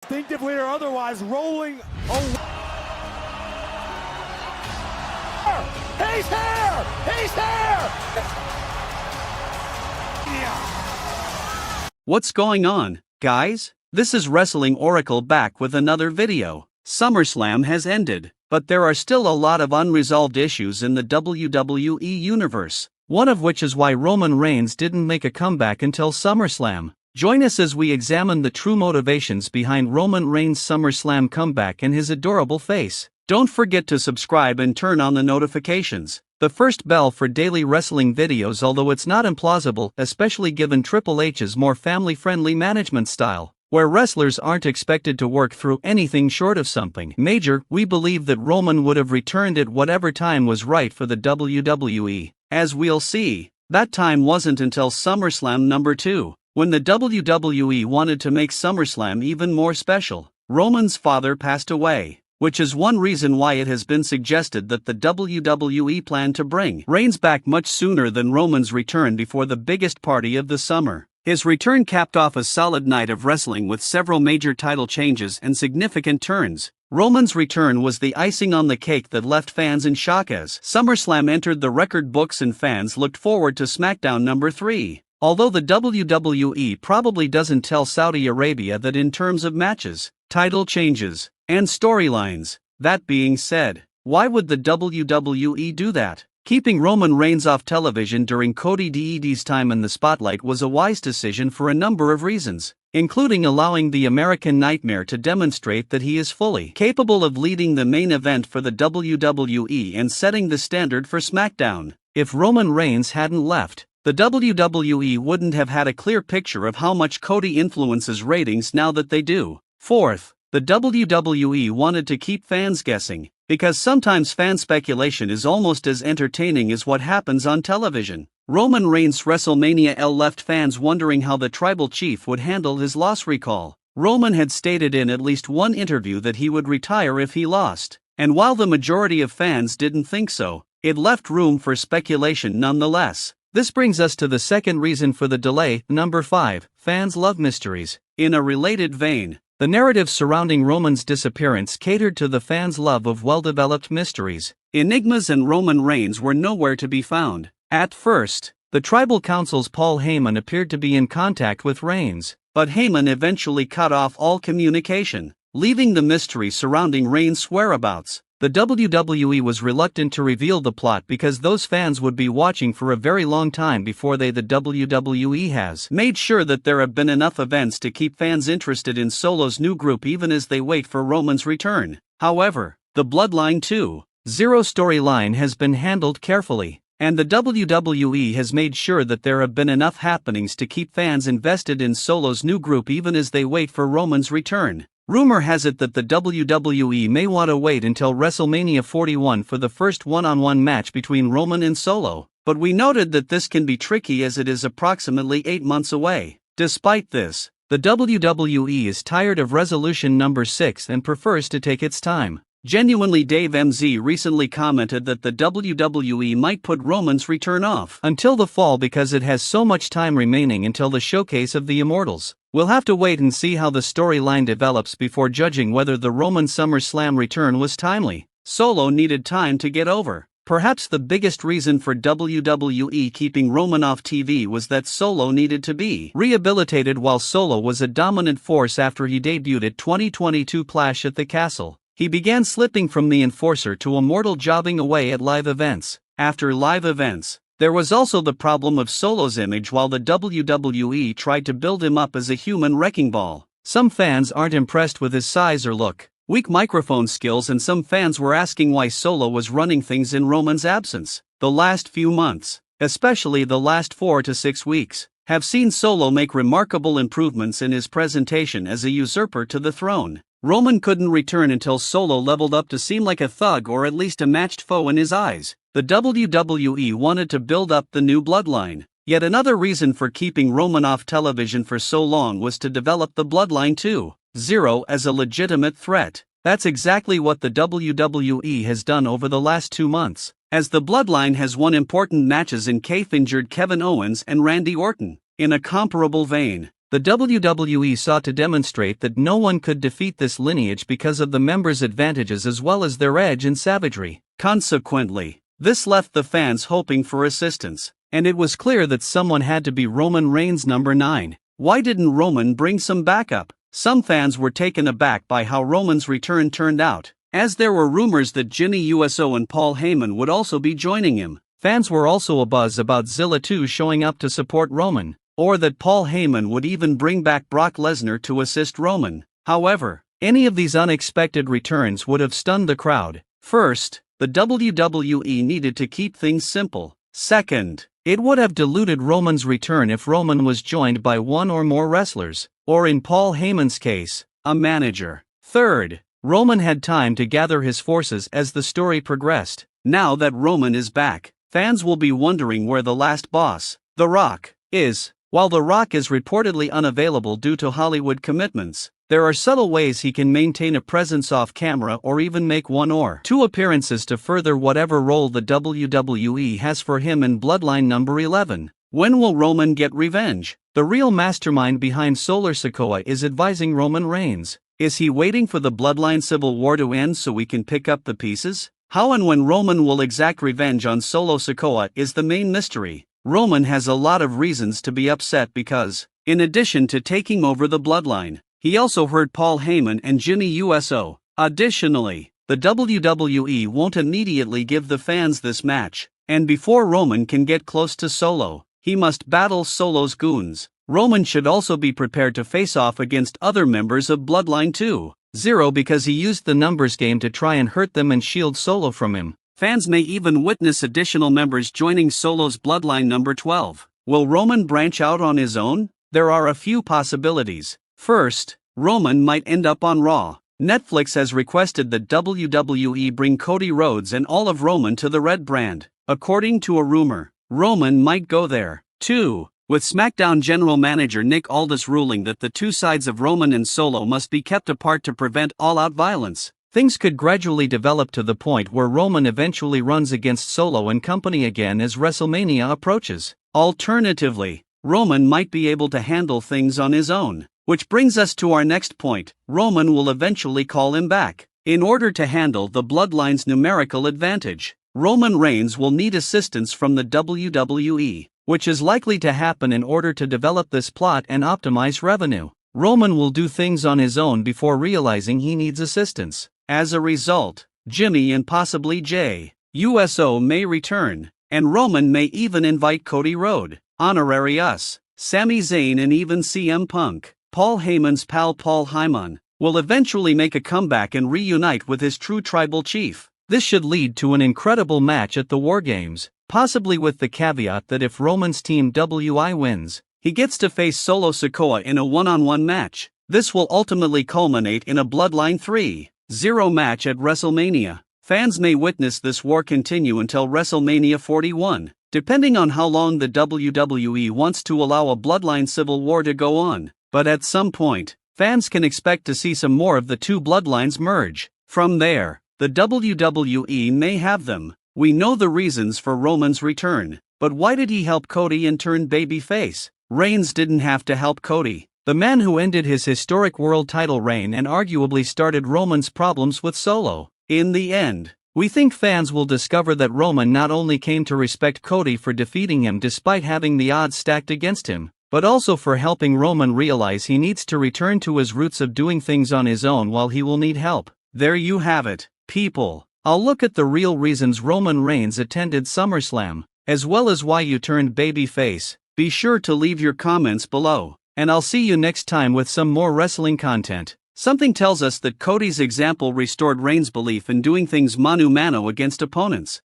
Instinctively or otherwise, rolling. Oh, he's here! He's here! What's going on, guys? This is Wrestling Oracle back with another video. SummerSlam has ended, but there are still a lot of unresolved issues in the WWE Universe, one of which is why Roman Reigns didn't make a comeback until SummerSlam. Join us as we examine the true motivations behind Roman Reigns' SummerSlam comeback and his adorable face. Don't forget to subscribe and turn on the notifications, the first bell for daily wrestling videos, although it's not implausible, especially given Triple H's more family-friendly management style, where wrestlers aren't expected to work through anything short of something major. We believe that Roman would have returned at whatever time was right for the WWE. As we'll see, that time wasn't until SummerSlam number 2. When the WWE wanted to make SummerSlam even more special, Roman's father passed away, which is one reason why it has been suggested that the WWE planned to bring Reigns back much sooner than Roman's return before the biggest party of the summer. His return capped off a solid night of wrestling with several major title changes and significant turns. Roman's return was the icing on the cake that left fans in shock as SummerSlam entered the record books and fans looked forward to SmackDown number 3. Although the WWE probably doesn't tell Saudi Arabia that in terms of matches, title changes, and storylines. That being said, why would the WWE do that? Keeping Roman Reigns off television during Cody Deedee's time in the spotlight was a wise decision for a number of reasons, including allowing the American Nightmare to demonstrate that he is fully capable of leading the main event for the WWE and setting the standard for SmackDown. If Roman Reigns hadn't left, the WWE wouldn't have had a clear picture of how much Cody influences ratings now that they do. Fourth, the WWE wanted to keep fans guessing, because sometimes fan speculation is almost as entertaining as what happens on television. Roman Reigns' WrestleMania L left fans wondering how the tribal chief would handle his loss recall. Roman had stated in at least one interview that he would retire if he lost, and while the majority of fans didn't think so, it left room for speculation nonetheless. This brings us to the second reason for the delay, number 5, fans love mysteries. In a related vein, the narrative surrounding Roman's disappearance catered to the fans' love of well-developed mysteries. Enigmas and Roman Reigns were nowhere to be found. At first, the Tribal Council's Paul Heyman appeared to be in contact with Reigns, but Heyman eventually cut off all communication, leaving the mystery surrounding Reigns' whereabouts. The WWE was reluctant to reveal the plot because those fans would be watching for a very long time before the WWE has made sure that there have been enough events to keep fans interested in Solo's new group even as they wait for Roman's return. However, the Bloodline 2.0 storyline has been handled carefully, and the WWE has made sure that there have been enough happenings to keep fans invested in Solo's new group even as they wait for Roman's return. Rumor has it that the WWE may want to wait until WrestleMania 41 for the first one-on-one match between Roman and Solo, but we noted that this can be tricky as it is approximately 8 months away. Despite this, the WWE is tired of resolution number 6 and prefers to take its time. Genuinely, Dave MZ recently commented that the WWE might put Roman's return off until the fall because it has so much time remaining until the showcase of the Immortals. We'll have to wait and see how the storyline develops before judging whether the Roman SummerSlam return was timely. Solo needed time to get over. Perhaps the biggest reason for WWE keeping Roman off TV was that Solo needed to be rehabilitated while Solo was a dominant force after he debuted at 2022 Clash at the Castle. He began slipping from the Enforcer to a mortal jobbing away at live events. After live events, there was also the problem of Solo's image while the WWE tried to build him up as a human wrecking ball. Some fans aren't impressed with his size or look, weak microphone skills, and some fans were asking why Solo was running things in Roman's absence. The last few months, especially the last 4 to 6 weeks, have seen Solo make remarkable improvements in his presentation as a usurper to the throne. Roman couldn't return until Solo leveled up to seem like a thug or at least a matched foe in his eyes. The WWE wanted to build up the new bloodline. Yet another reason for keeping Roman off television for so long was to develop the Bloodline 2.0 as a legitimate threat. That's exactly what the WWE has done over the last 2 months, as the Bloodline has won important matches in Kayfabe injured Kevin Owens and Randy Orton. In a comparable vein, The WWE sought to demonstrate that no one could defeat this lineage because of the members' advantages as well as their edge and savagery. Consequently, this left the fans hoping for assistance, and it was clear that someone had to be Roman Reigns' number 9. Why didn't Roman bring some backup? Some fans were taken aback by how Roman's return turned out, as there were rumors that Jimmy USO and Paul Heyman would also be joining him. Fans were also abuzz about Zilla 2 showing up to support Roman, or that Paul Heyman would even bring back Brock Lesnar to assist Roman. However, any of these unexpected returns would have stunned the crowd. First, the WWE needed to keep things simple. Second, it would have diluted Roman's return if Roman was joined by one or more wrestlers, or in Paul Heyman's case, a manager. Third, Roman had time to gather his forces as the story progressed. Now that Roman is back, fans will be wondering where the last boss, The Rock, is. While The Rock is reportedly unavailable due to Hollywood commitments, there are subtle ways he can maintain a presence off camera or even make 1 or 2 appearances to further whatever role the WWE has for him in Bloodline number 11. When will Roman get revenge? The real mastermind behind Solar Sikoa is advising Roman Reigns. Is he waiting for the Bloodline Civil War to end so we can pick up the pieces? How and when Roman will exact revenge on Solo Sikoa is the main mystery. Roman has a lot of reasons to be upset because, in addition to taking over the Bloodline, he also hurt Paul Heyman and Jimmy USO. Additionally, the WWE won't immediately give the fans this match, and before Roman can get close to Solo, he must battle Solo's goons. Roman should also be prepared to face off against other members of Bloodline 2.0 because he used the numbers game to try and hurt them and shield Solo from him. Fans may even witness additional members joining Solo's Bloodline number 12. Will Roman branch out on his own? There are a few possibilities. First, Roman might end up on Raw. Netflix has requested that WWE bring Cody Rhodes and all of Roman to the Red brand. According to a rumor, Roman might go there. 2. With SmackDown General Manager Nick Aldis ruling that the two sides of Roman and Solo must be kept apart to prevent all-out violence, things could gradually develop to the point where Roman eventually runs against Solo and company again as WrestleMania approaches. Alternatively, Roman might be able to handle things on his own. Which brings us to our next point. Roman will eventually call him back. In order to handle the Bloodline's numerical advantage, Roman Reigns will need assistance from the WWE, which is likely to happen in order to develop this plot and optimize revenue. Roman will do things on his own before realizing he needs assistance. As a result, Jimmy and possibly Jey USO may return, and Roman may even invite Cody Rhodes, Honorary Us, Sami Zayn and even CM Punk. Paul Heyman's pal Paul Heyman will eventually make a comeback and reunite with his true tribal chief. This should lead to an incredible match at the War Games, possibly with the caveat that if Roman's team WI wins, he gets to face Solo Sikoa in a one-on-one match. This will ultimately culminate in a Bloodline 3.0 match at WrestleMania. Fans may witness this war continue until WrestleMania 41, depending on how long the WWE wants to allow a Bloodline Civil War to go on. But at some point, fans can expect to see some more of the two bloodlines merge. From there, the WWE may have them. We know the reasons for Roman's return, but why did he help Cody and turn babyface? Reigns didn't have to help Cody. The man who ended his historic world title reign and arguably started Roman's problems with Solo. In the end, we think fans will discover that Roman not only came to respect Cody for defeating him despite having the odds stacked against him, but also for helping Roman realize he needs to return to his roots of doing things on his own while he will need help. There you have it, people. I'll look at the real reasons Roman Reigns attended SummerSlam, as well as why you turned babyface. Be sure to leave your comments below, and I'll see you next time with some more wrestling content. Something tells us that Cody's example restored Reigns' belief in doing things mano a mano against opponents.